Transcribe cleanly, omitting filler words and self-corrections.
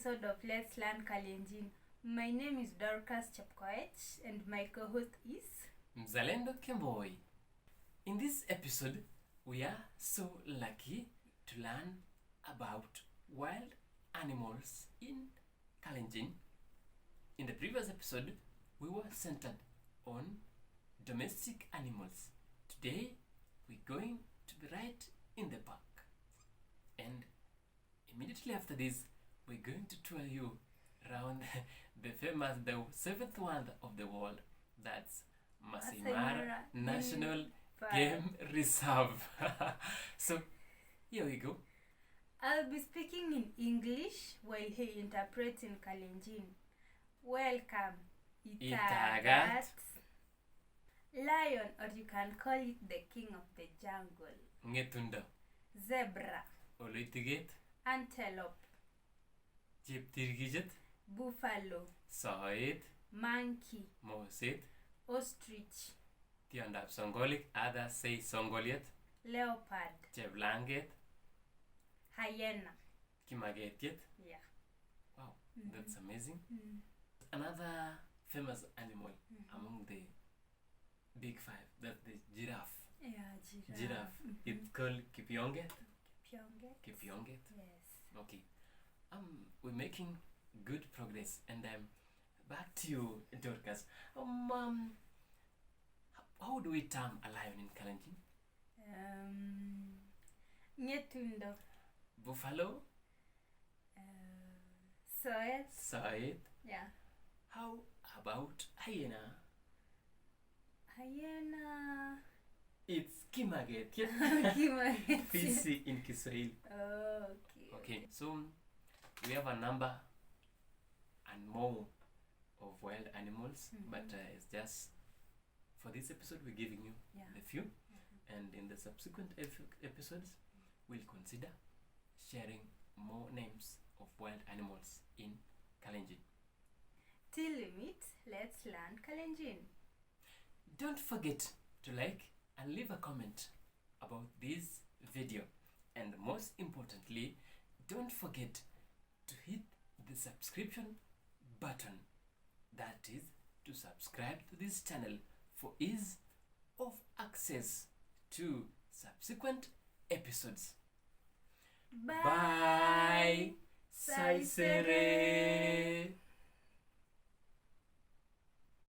episode of Let's Learn KALENJIN. My name is Dorcas Chepkoech and my co-host is Mzalendo Kimboy. In this episode, we are so lucky to learn about wild animals in KALENJIN. In the previous episode, we were centered on domestic animals. Today, we're going to be right in the park. And immediately after this, we're going to tour you around the famous, the seventh wonder of the world. That's Masai Mara National Game Reserve. So, here we go. I'll be speaking in English while he interprets in KALENJIN. Welcome, Itagat. Lion, or you can call it the king of the jungle. Ngetunda. Zebra. Oloitiget. Antelope. Cheptirgijet. Buffalo. Soit. Monkey. Moset. Ostrich. Tiondab Songolik. Others say Songoliet. Leopard. Cheblanget. Hyena. Kimagetiet. Yeah. Wow, that's amazing. Mm. Another famous animal among the big five, that's the giraffe. Yeah, giraffe. Giraffe. It's called Kipyonget. Kipyonget. Yes. Okay. We're making good progress, and back to you, Dorcas. How do we term a lion in KALENJIN? Ngetundo. Buffalo. Soit. Yeah. How about hyena? Hyena. It's Kimaget. Kimaget. Fisi in Kiswahili. Oh, Okay, so we have a number and more of wild animals, but it's just for this episode we're giving you the few, and in the subsequent episodes we'll consider sharing more names of wild animals in KALENJIN. Till we meet, let's learn KALENJIN. Don't forget to like and leave a comment about this video, and most importantly, don't forget to hit the subscription button, that is to subscribe to this channel for ease of access to subsequent episodes. Bye. Bye. Sai Sere.